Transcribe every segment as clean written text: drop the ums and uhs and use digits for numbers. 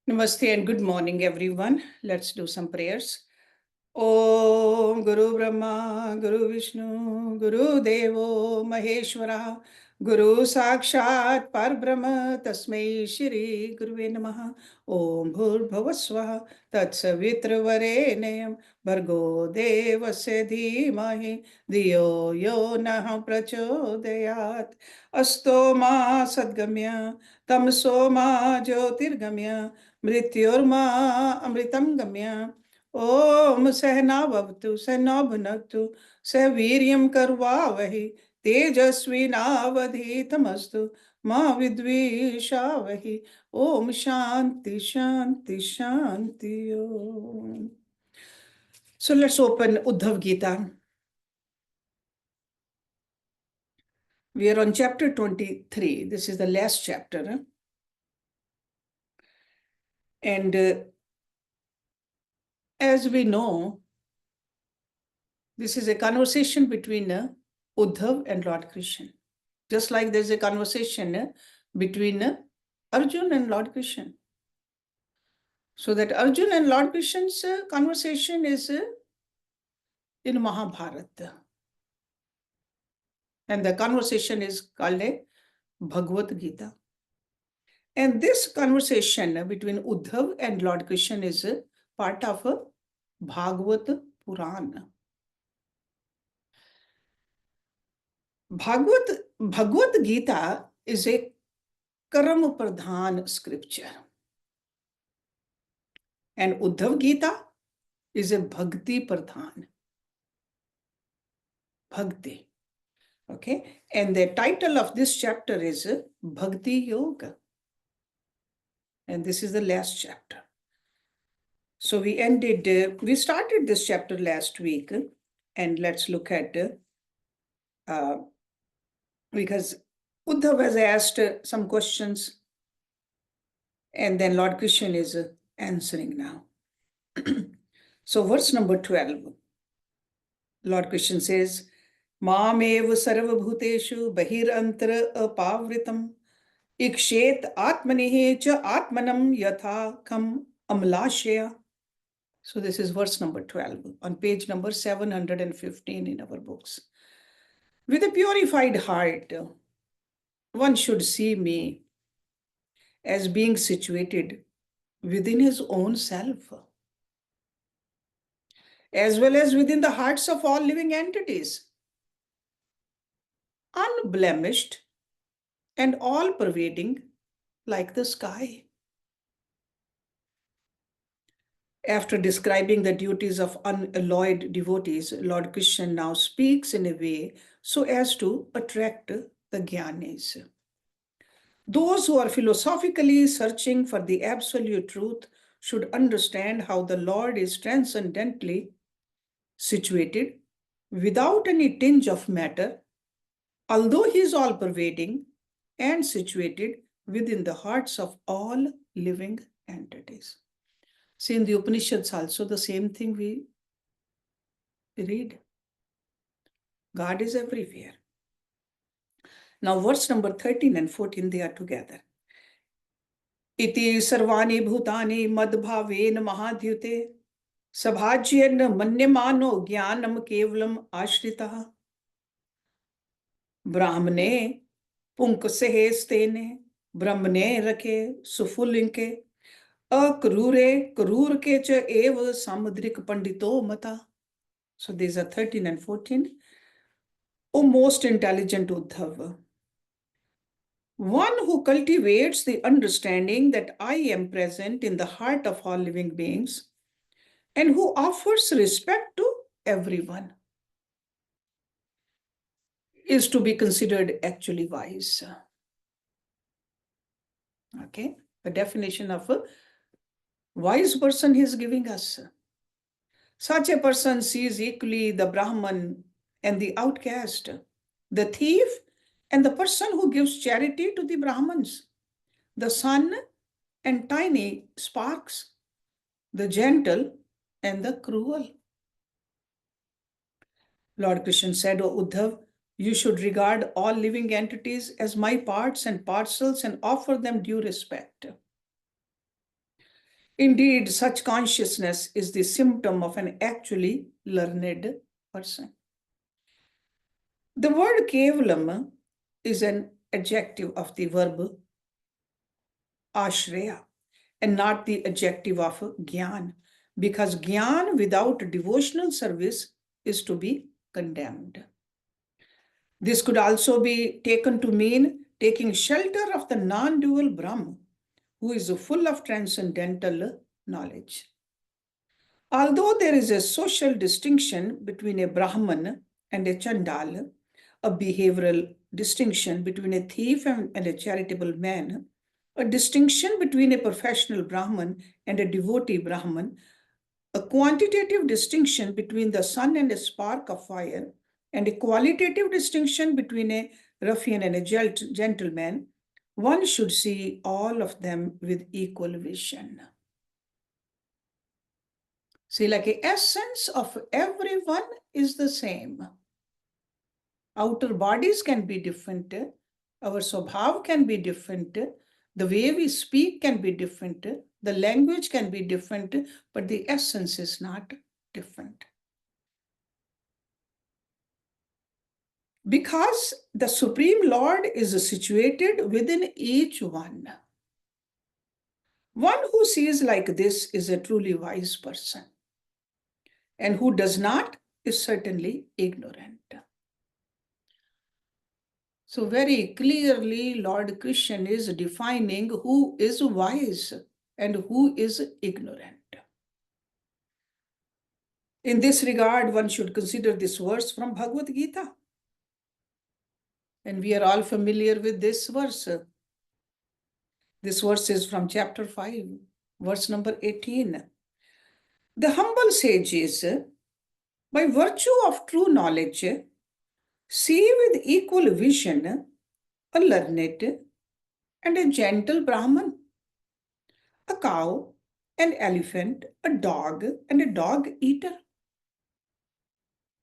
Namaste and good morning, everyone. Let's do some prayers. Om Guru Brahma, Guru Vishnu, Guru Devo Maheshwara, Guru Sakshat Parbrahma, Tasmai Shri Guruve Namaha. Om Bhur Swaha, Tatsavitra Varenayam, Bhargo Devasya Dhimahi, Diyo Yo Nah Prachodayat, Asto Ma Sadgamya, Tamso Ma Jyotirgamya, Mrityorma Amritam Gamya. ओम सहना भवतु सहना भुनक्तु सह वीर्यं करवावहि तेजस्विनावधीतमस्तु मा विद्विषावहि ओम शांति शांति Shanti Om. So let's open Uddhava Gita. We are on chapter 23. This is the last chapter. And as we know, this is a conversation between Uddhav and Lord Krishna. Just like there's a conversation between Arjun and Lord Krishna. So that Arjun and Lord Krishna's conversation is in Mahabharata. And the conversation is called a Bhagavad Gita. And this conversation between Uddhav and Lord Krishna is part of a Bhagavad Purana. Bhagavad Gita is a Karma Pradhan scripture. And Uddhav Gita is a Bhakti Pradhan. Bhakti. Okay. And the title of this chapter is Bhakti Yoga. And this is the last chapter. So we started this chapter last week. And let's look at, because Uddhav has asked some questions. And then Lord Krishna is answering now. So verse number 12. Lord Krishna says, Mamev sarvabhuteshu bahirantara apavritam ikshet atmanihe cha atmanam yatha kam amlashya. So this is verse number 12 on page number 715 in our books. With a purified heart, one should see me as being situated within his own self, as well as within the hearts of all living entities, unblemished and all-pervading like the sky. After describing the duties of unalloyed devotees, Lord Krishna now speaks in a way so as to attract the jnanis. Those who are philosophically searching for the absolute truth should understand how the Lord is transcendently situated without any tinge of matter, although he is all-pervading and situated within the hearts of all living entities. See, in the Upanishads also the same thing we read. God is everywhere. Now verse number 13 and 14, they are together. Iti sarvani bhutani madbhaven mahadhyute sabhajyen manyamano jnanam kevalam ashritaha brahmane punkasehe stene brahmane rakhe sufulinke akrure karurke cha eva samudrik pandito mata. So these are 13 and 14. O most intelligent Uddhava, one who cultivates the understanding that I am present in the heart of all living beings and who offers respect to everyone is to be considered actually wise. Okay, the definition of a wise person he is giving us. Such a person sees equally the Brahman and the outcast, the thief and the person who gives charity to the Brahmins, the sun and tiny sparks, the gentle and the cruel. Lord Krishna said, O Uddhav, you should regard all living entities as my parts and parcels and offer them due respect. Indeed, such consciousness is the symptom of an actually learned person. The word kevalam is an adjective of the verb ashraya and not the adjective of gyan, because gyan without devotional service is to be condemned. This could also be taken to mean taking shelter of the non-dual Brahman, who is full of transcendental knowledge. Although there is a social distinction between a Brahman and a Chandal, a behavioral distinction between a thief and a charitable man, a distinction between a professional Brahman and a devotee Brahman, a quantitative distinction between the sun and a spark of fire, and a qualitative distinction between a ruffian and a gentleman, one should see all of them with equal vision. See, like the essence of everyone is the same. Outer bodies can be different, our swabhav can be different, the way we speak can be different, the language can be different, but the essence is not different. Because the Supreme Lord is situated within each one. One who sees like this is a truly wise person, and who does not is certainly ignorant. So very clearly, Lord Krishna is defining who is wise and who is ignorant. In this regard, one should consider this verse from Bhagavad Gita. And we are all familiar with this verse. This verse is from chapter 5, verse number 18. The humble sages, by virtue of true knowledge, see with equal vision a learned and a gentle Brahman, a cow, an elephant, a dog, and a dog eater.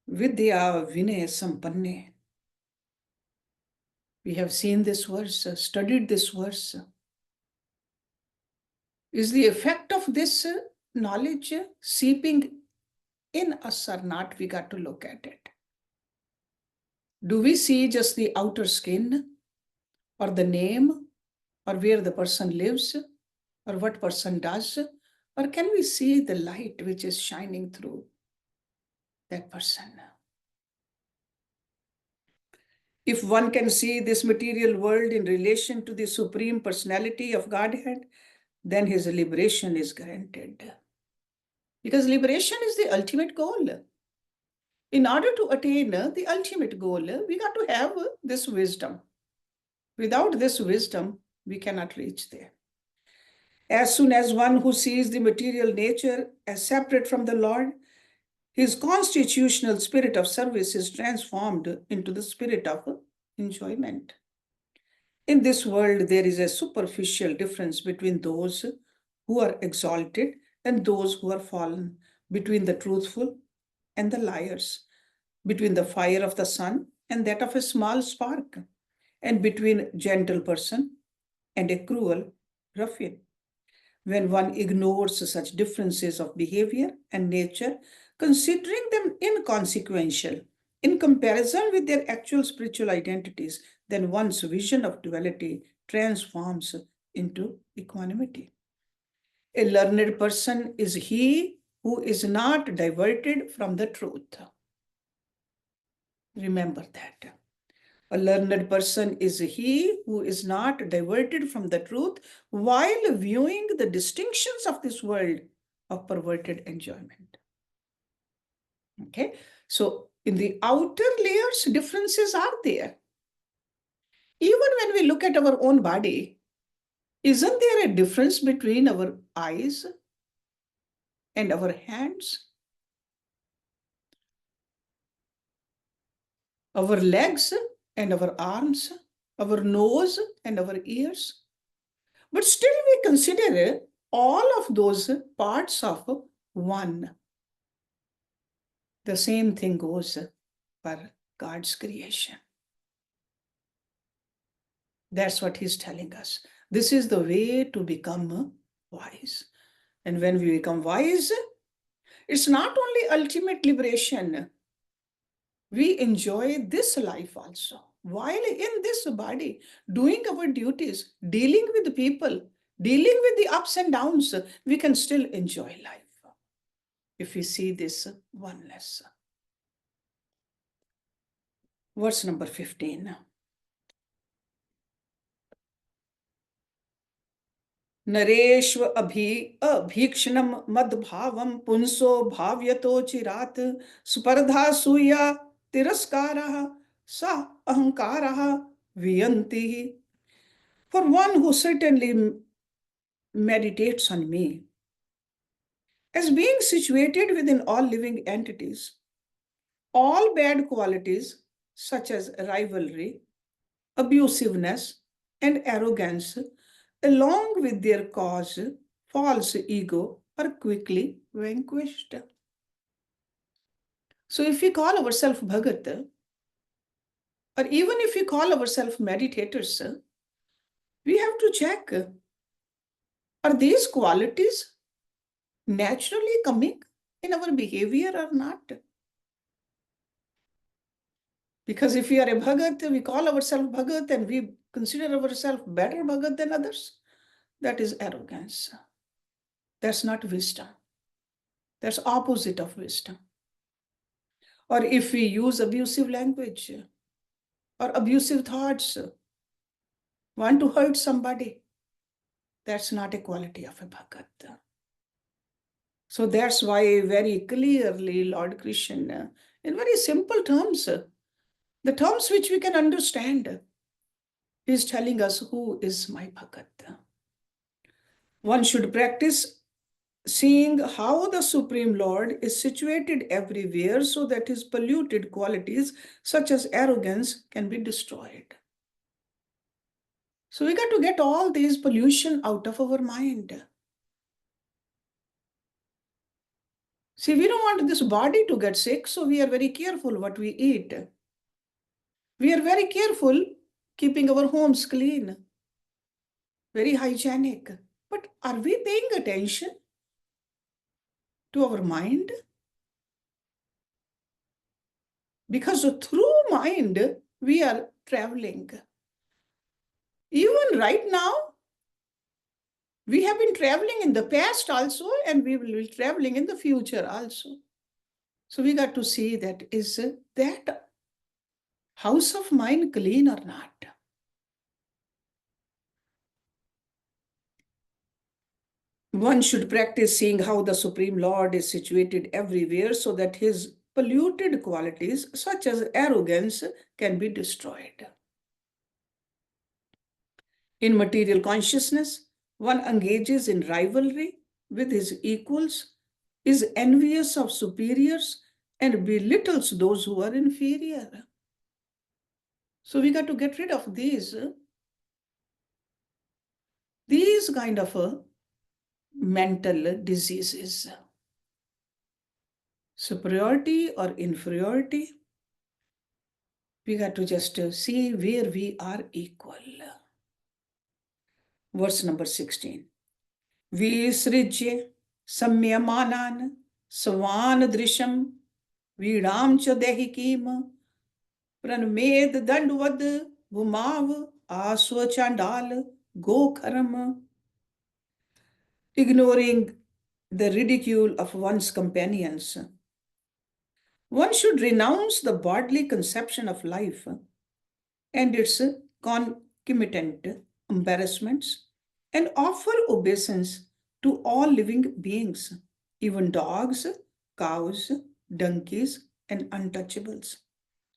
Vidya Vinay Sampanne. We have seen this verse, studied this verse. Is the effect of this knowledge seeping in us or not? We got to look at it. Do we see just the outer skin, or the name, or where the person lives, or what person does? Or can we see the light which is shining through that person? If one can see this material world in relation to the Supreme Personality of Godhead, then his liberation is granted. Because liberation is the ultimate goal. In order to attain the ultimate goal, we got to have this wisdom. Without this wisdom, we cannot reach there. As soon as one who sees the material nature as separate from the Lord, his constitutional spirit of service is transformed into the spirit of enjoyment. In this world, there is a superficial difference between those who are exalted and those who are fallen, between the truthful and the liars, between the fire of the sun and that of a small spark, and between a gentle person and a cruel ruffian. When one ignores such differences of behavior and nature, considering them inconsequential in comparison with their actual spiritual identities, then one's vision of duality transforms into equanimity. A learned person is he who is not diverted from the truth. Remember that. A learned person is he who is not diverted from the truth while viewing the distinctions of this world of perverted enjoyment. Okay, so in the outer layers, differences are there. Even when we look at our own body, isn't there a difference between our eyes and our hands, our legs and our arms, our nose and our ears? But still we consider all of those parts of one. The same thing goes for God's creation. That's what he's telling us. This is the way to become wise. And when we become wise, it's not only ultimate liberation. We enjoy this life also. While in this body, doing our duties, dealing with the people, dealing with the ups and downs, we can still enjoy life if we see this oneness. Verse number 15. नरेश्व अभीक्षणम मद्भावम पुंसो भाव्यतो चिरात स्पर्धा सूया तिरस्कारः सा अहंकारः वियन्ति. For one who certainly meditates on me as being situated within all living entities, all bad qualities such as rivalry, abusiveness, and arrogance, along with their cause, false ego, are quickly vanquished. So if we call ourselves Bhagat, or even if we call ourselves meditators, we have to check, are these qualities naturally coming in our behavior or not? Because if we are a Bhagat, we call ourselves Bhagat and we consider ourselves better Bhagat than others, that is arrogance. That's not wisdom. That's opposite of wisdom. Or if we use abusive language or abusive thoughts, want to hurt somebody, that's not a quality of a Bhagat. So that's why very clearly Lord Krishna, in very simple terms, the terms which we can understand, is telling us who is my Bhagat. One should practice seeing how the Supreme Lord is situated everywhere so that his polluted qualities, such as arrogance, can be destroyed. So we got to get all these pollution out of our mind. See, we don't want this body to get sick, so we are very careful what we eat. We are very careful keeping our homes clean, very hygienic. But are we paying attention to our mind? Because through mind, we are traveling. Even right now, we have been traveling in the past also, and we will be traveling in the future also. So we got to see that, is that house of mind clean or not? One should practice seeing how the Supreme Lord is situated everywhere so that his polluted qualities, such as arrogance, can be destroyed. In material consciousness, one engages in rivalry with his equals, is envious of superiors, and belittles those who are inferior. So we got to get rid of these kind of mental diseases. Superiority or inferiority, we got to just see where we are equal. Verse number 16. Visrijye samyamanan swan drisham vidam cha dehikim pranmed dandvad bhumav aswa chandal gokharam. Ignoring the ridicule of one's companions, one should renounce the bodily conception of life and its concomitant embarrassments and offer obeisance to all living beings, even dogs, cows, donkeys, and untouchables,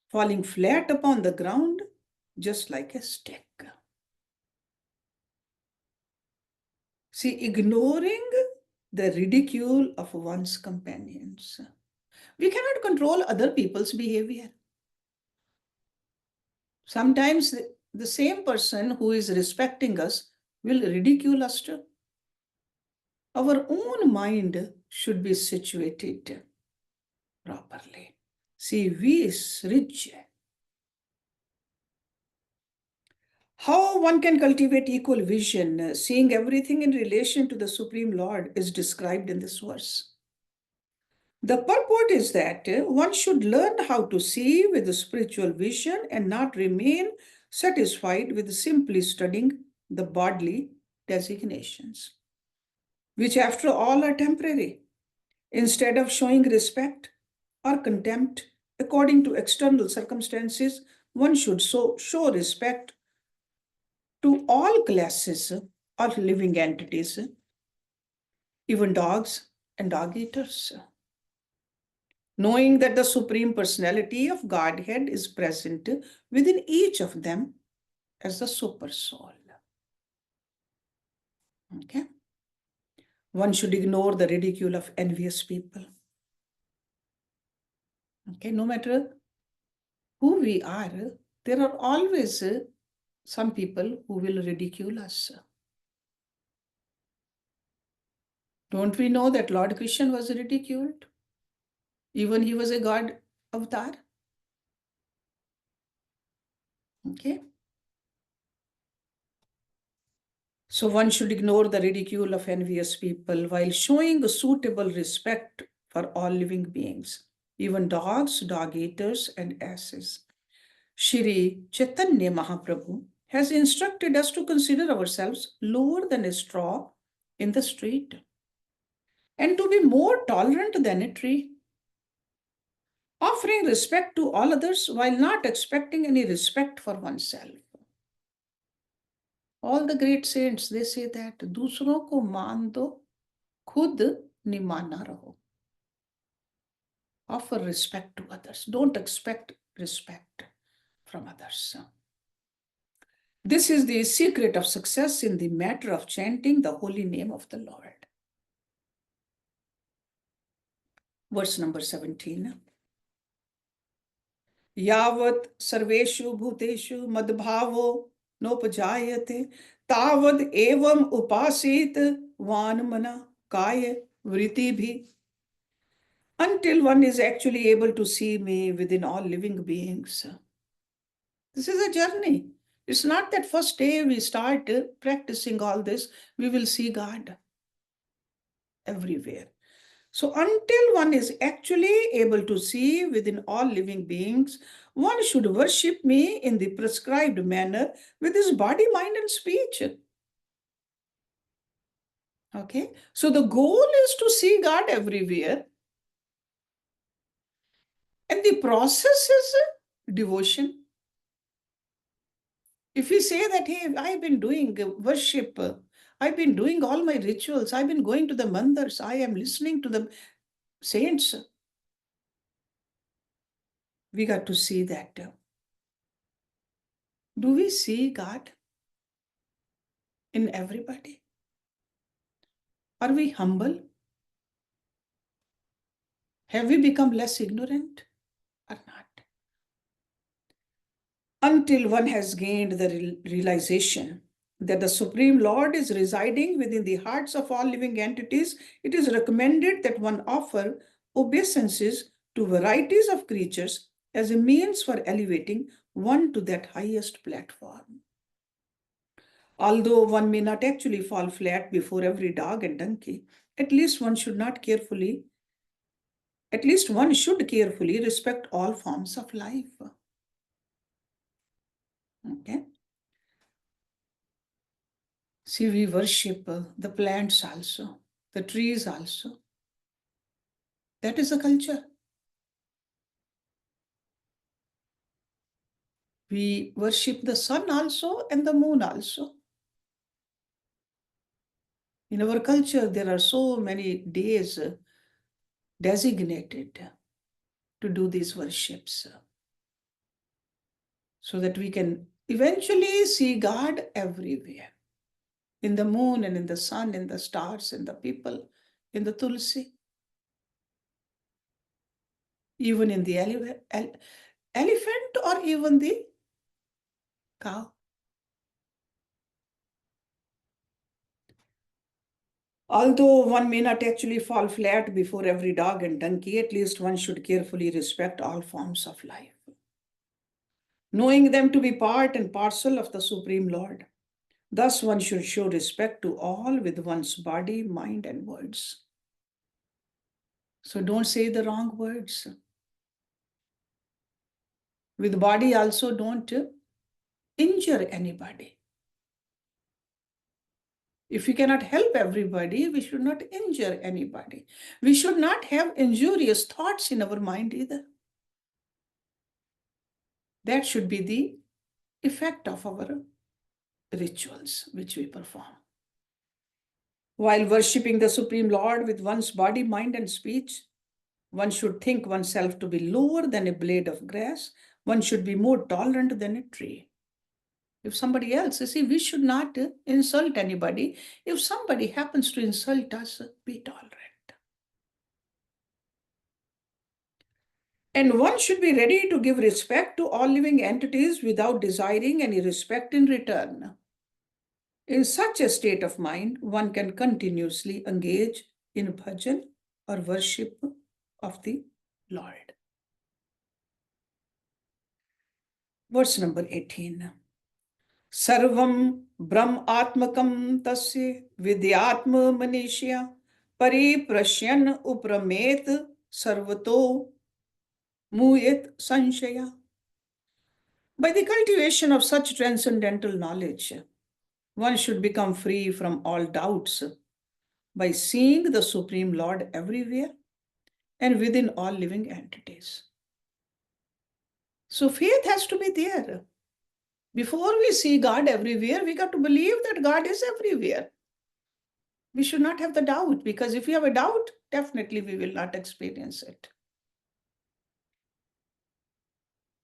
falling flat upon the ground just like a stick. See, ignoring the ridicule of one's companions. We cannot control other people's behavior. Sometimes the same person who is respecting us will ridicule us too. Our own mind should be situated properly. See, visrijya. How one can cultivate equal vision, seeing everything in relation to the Supreme Lord, is described in this verse. The purport is that one should learn how to see with a spiritual vision and not remain satisfied with simply studying the bodily designations, which after all are temporary. Instead of showing respect or contempt according to external circumstances, one should show respect to all classes of living entities, even dogs and dog eaters, knowing that the Supreme Personality of Godhead is present within each of them as the super soul. Okay? One should ignore the ridicule of envious people. Okay, no matter who we are, there are always some people who will ridicule us. Don't we know that Lord Krishna was ridiculed? Even he was a God avatar. Okay. So one should ignore the ridicule of envious people while showing a suitable respect for all living beings, even dogs, dog eaters, and asses. Shri Chaitanya Mahaprabhu has instructed us to consider ourselves lower than a straw in the street and to be more tolerant than a tree, offering respect to all others while not expecting any respect for oneself. All the great saints, they say that दूसरों को मान दो, खुद निमाना रहो. Offer respect to others. Don't expect respect from others. This is the secret of success in the matter of chanting the holy name of the Lord. Verse number 17. Yavat sarveshu bhuteshu madbhavo nopajayate tavad evam upasit vanmana kaya vritti bhi. Until one is actually able to see me within all living beings. This is a journey. It's not that first day we start practicing all this, we will see God everywhere. So until one is actually able to see within all living beings, one should worship me in the prescribed manner with his body, mind, and speech. Okay, so the goal is to see God everywhere. And the process is devotion. If we say that, hey, I've been doing worship, I've been doing all my rituals, I've been going to the mandirs, I am listening to the saints, we got to see that. Do we see God in everybody? Are we humble? Have we become less ignorant or not? Until one has gained the realization that the Supreme Lord is residing within the hearts of all living entities, it is recommended that one offer obeisances to varieties of creatures as a means for elevating one to that highest platform. Although one may not actually fall flat before every dog and donkey, at least one should carefully respect all forms of life. Okay. See, we worship the plants also, the trees also. That is a culture. We worship the sun also and the moon also. In our culture, there are so many days designated to do these worships so that we can eventually see God everywhere. In the moon and in the sun, in the stars, in the people, in the tulsi, even in the elephant or even the cow. Although one may not actually fall flat before every dog and donkey, at least one should carefully respect all forms of life. knowing them to be part and parcel of the Supreme Lord. Thus, one should show respect to all with one's body, mind, and words. So don't say the wrong words. With body also, don't injure anybody. If we cannot help everybody, we should not injure anybody. We should not have injurious thoughts in our mind either. That should be the effect of our rituals which we perform. While worshipping the Supreme Lord with one's body, mind, and speech, one should think oneself to be lower than a blade of grass. One should be more tolerant than a tree. If somebody else, you see, we should not insult anybody. If somebody happens to insult us, be tolerant. And one should be ready to give respect to all living entities without desiring any respect in return. In such a state of mind, one can continuously engage in bhajan or worship of the Lord. Verse number 18. Sarvam Brahm Atmakam Tasya Vidyatma Manishya Pariprashyan Upramet Sarvato Muyet Sanshaya. By the cultivation of such transcendental knowledge, one should become free from all doubts by seeing the Supreme Lord everywhere and within all living entities. So faith has to be there. Before we see God everywhere, we got to believe that God is everywhere. We should not have the doubt, because if we have a doubt, definitely we will not experience it.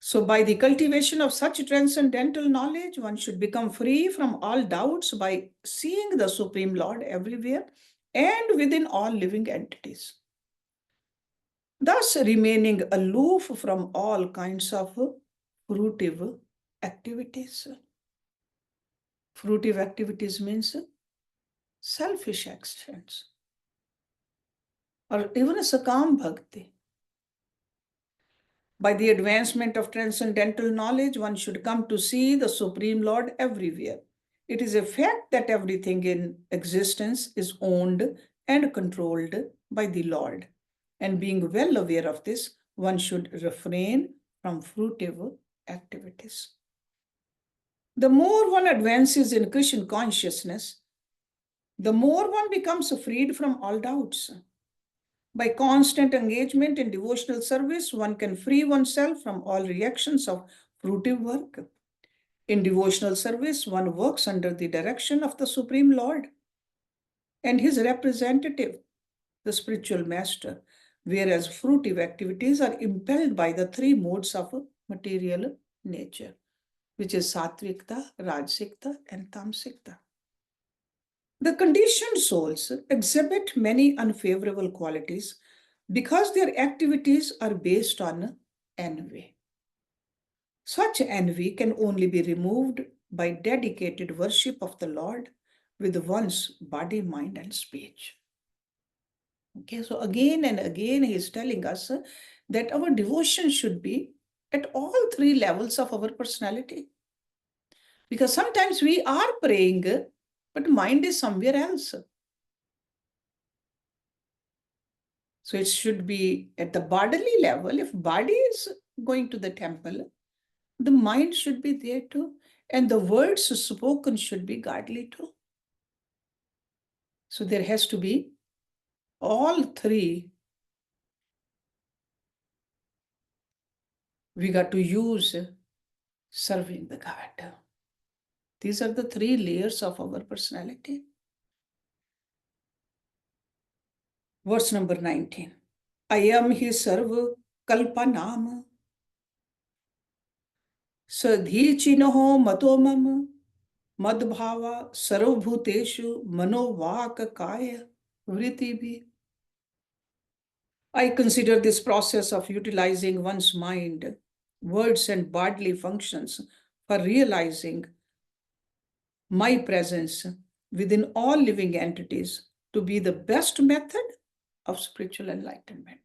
So by the cultivation of such transcendental knowledge, one should become free from all doubts by seeing the Supreme Lord everywhere and within all living entities, thus remaining aloof from all kinds of fruitive activities. Fruitive activities means selfish actions, or even a sakam bhakti. By the advancement of transcendental knowledge, one should come to see the Supreme Lord everywhere. It is a fact that everything in existence is owned and controlled by the Lord. And being well aware of this, one should refrain from fruitive activities. The more one advances in Krishna consciousness, the more one becomes freed from all doubts. By constant engagement in devotional service, one can free oneself from all reactions of fruitive work. In devotional service, one works under the direction of the Supreme Lord and his representative, the spiritual master, whereas fruitive activities are impelled by the three modes of material nature, which is Satvikta, Rajasikta, and Tamsikta. The conditioned souls exhibit many unfavorable qualities because their activities are based on envy. Such envy can only be removed by dedicated worship of the Lord with one's body, mind, and speech. Okay, so again and again he is telling us that our devotion should be at all three levels of our personality. Because sometimes we are praying, but mind is somewhere else. So it should be at the bodily level. If body is going to the temple, the mind should be there too. And the words spoken should be godly too. So there has to be all three. We got to use serving the God. These are the three layers of our personality. Verse number 19. Ayam hi sarva kalpanam sadhichinoho matomam madbhava sarvabhuteshu manovaka kaya vrittibhi. I consider this process of utilizing one's mind, words, and bodily functions for realizing my presence within all living entities to be the best method of spiritual enlightenment.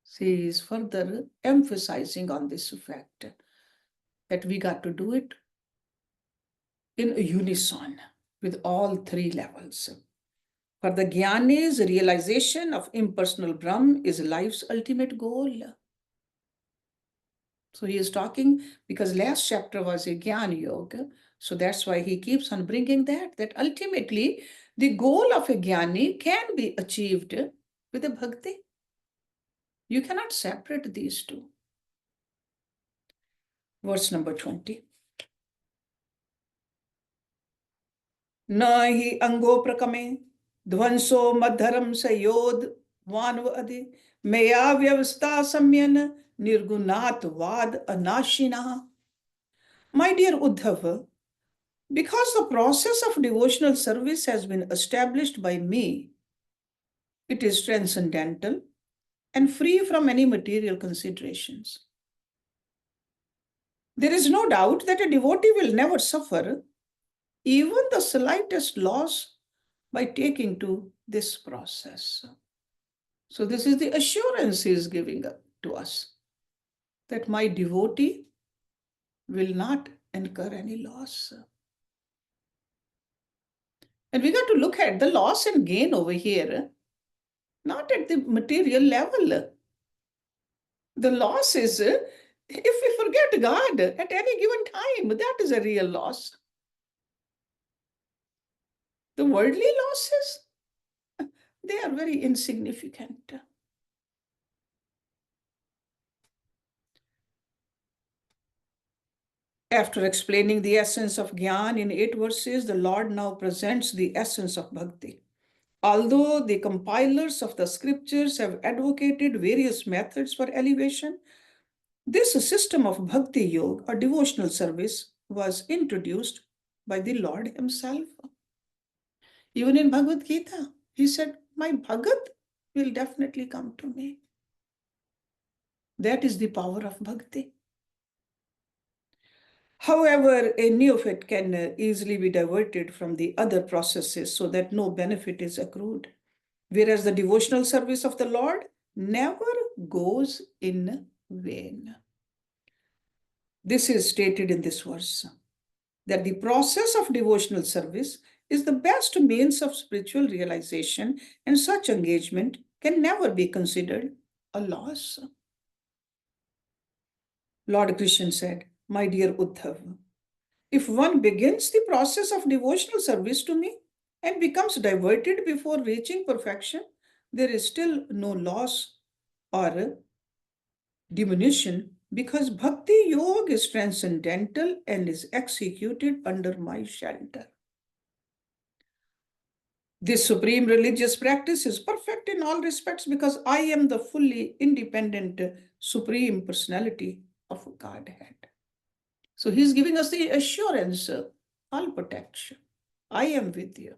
She is further emphasizing on this fact that we got to do it in unison with all three levels. For the Jnanis, realization of impersonal Brahm is life's ultimate goal. So he is talking, because last chapter was a Jnana Yoga, so that's why he keeps on bringing that ultimately the goal of a Jnani can be achieved with a Bhakti. You cannot separate these two. Verse number 20. न हि अंगोप्रकमे ध्वंसो मद्धरम सयोद वानव अधि मया व्यवस्था सम्यन nirgunat vad anashina. My dear Uddhava, because the process of devotional service has been established by me, it is transcendental and free from any material considerations. There is no doubt that a devotee will never suffer even the slightest loss by taking to this process. So this is the assurance he is giving to us, that my devotee will not incur any loss. And we got to look at the loss and gain over here, not at the material level. The loss is if we forget God at any given time, that is a real loss. The worldly losses, they are very insignificant. After explaining the essence of Gyan in 8 verses, the Lord now presents the essence of Bhakti. Although the compilers of the scriptures have advocated various methods for elevation, this system of Bhakti Yoga or devotional service was introduced by the Lord himself. Even in Bhagavad Gita, he said, my Bhagat will definitely come to me. That is the power of Bhakti. However, a neophyte can easily be diverted from the other processes so that no benefit is accrued, whereas the devotional service of the Lord never goes in vain. This is stated in this verse, that the process of devotional service is the best means of spiritual realization, and such engagement can never be considered a loss. Lord Krishna said, my dear Uddhava, if one begins the process of devotional service to me and becomes diverted before reaching perfection, there is still no loss or diminution, because Bhakti Yoga is transcendental and is executed under my shelter. This supreme religious practice is perfect in all respects because I am the fully independent supreme personality of Godhead. So he's giving us the assurance, all protection. I am with you.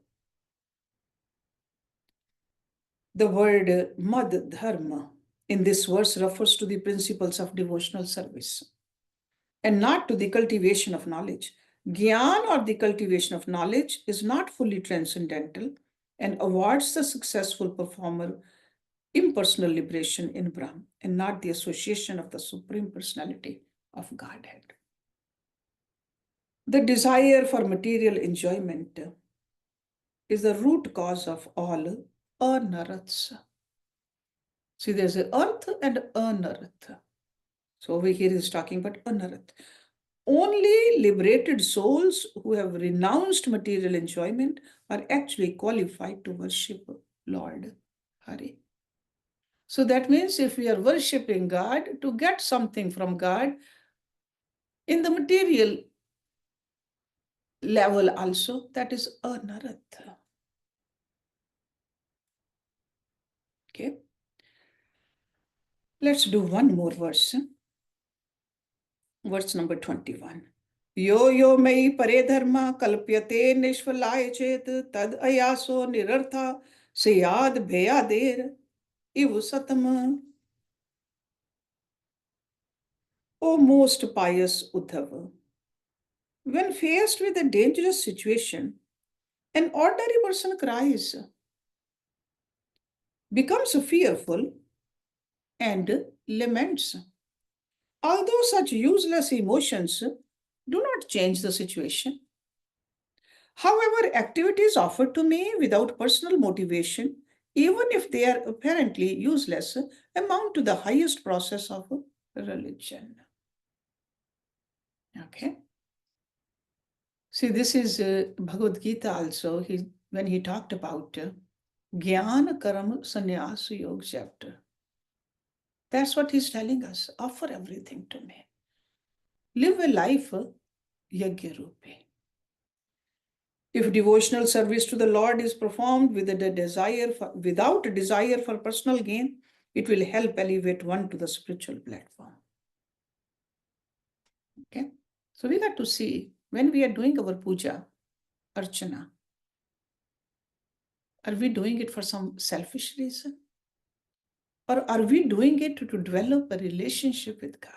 The word mad dharma in this verse refers to the principles of devotional service and not to the cultivation of knowledge. Gyan, or the cultivation of knowledge, is not fully transcendental and awards the successful performer impersonal liberation in Brahm and not the association of the Supreme Personality of Godhead. The desire for material enjoyment is the root cause of all anarthas. See, there's an earth and anartha. So over here is talking about anartha. Only liberated souls who have renounced material enjoyment are actually qualified to worship Lord Hari. So that means if we are worshipping God to get something from God, in the material level also, that is anartha. Okay. Let's do one more verse. Verse number 21. Yo yo mei pare dharma kalpyate nishvalaya chet tad ayaso nirartha seyad bheyader ivu satama. O most pious Uddhava, when faced with a dangerous situation, an ordinary person cries, becomes fearful, and laments. Although such useless emotions do not change the situation. However, activities offered to me without personal motivation, even if they are apparently useless, amount to the highest process of religion. Okay. See, this is Bhagavad Gita also, when he talked about Jnana Karma Sannyas Yoga chapter. That's what he's telling us. Offer everything to me. Live a life yagya rupe. If devotional service to the Lord is performed without a desire for personal gain, it will help elevate one to the spiritual platform. Okay? So we got to see when we are doing our puja, archana, are we doing it for some selfish reason? Or are we doing it to develop a relationship with God?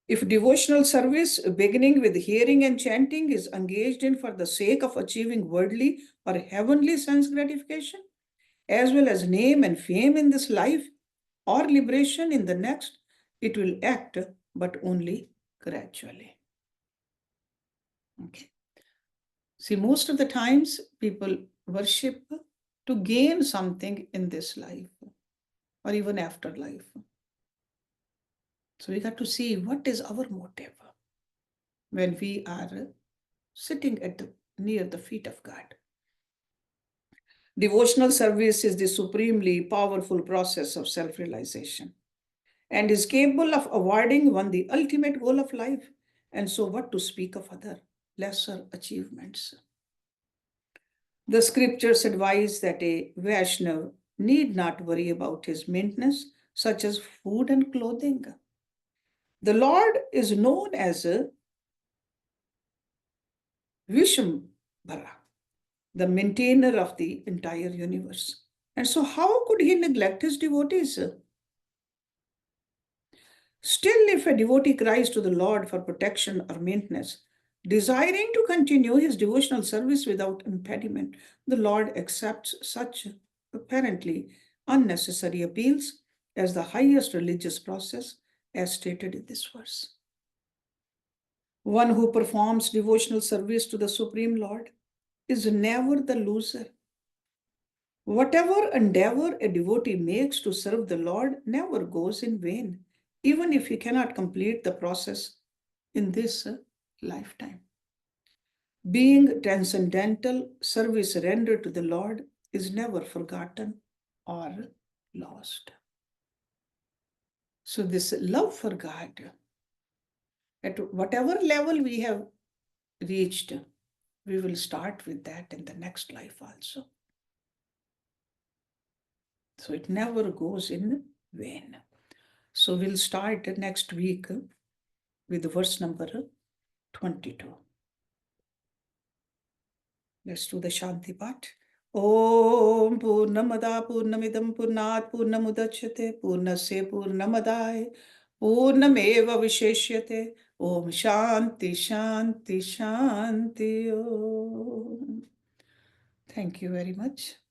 If devotional service beginning with hearing and chanting is engaged in for the sake of achieving worldly or heavenly sense gratification, as well as name and fame in this life or liberation in the next, it will act, but only gradually. Okay. See, most of the times people worship to gain something in this life or even after life. So we got to see what is our motive when we are sitting near the feet of God. Devotional service is the supremely powerful process of self-realization and is capable of awarding one the ultimate goal of life. And so what to speak of other lesser achievements? The scriptures advise that a Vaishnav need not worry about his maintenance, such as food and clothing. The Lord is known as Vishambhara, the maintainer of the entire universe. And so how could he neglect his devotees? Still, if a devotee cries to the Lord for protection or maintenance, desiring to continue his devotional service without impediment, the Lord accepts such apparently unnecessary appeals as the highest religious process, as stated in this verse. One who performs devotional service to the Supreme Lord is never the loser. Whatever endeavor a devotee makes to serve the Lord never goes in vain, even if he cannot complete the process in this lifetime. Being transcendental, service rendered to the Lord is never forgotten or lost. So this love for God, at whatever level we have reached, we will start with that in the next life also. So it never goes in vain. So we'll start next week with verse number 22. Let's do the Shanti part. Om Purnamada Purnamidam Purnat Purnamudachyate Purnasya Purnamadaya Purnameva Visheshyate Om Shanti Shanti Shanti Om. Thank you very much.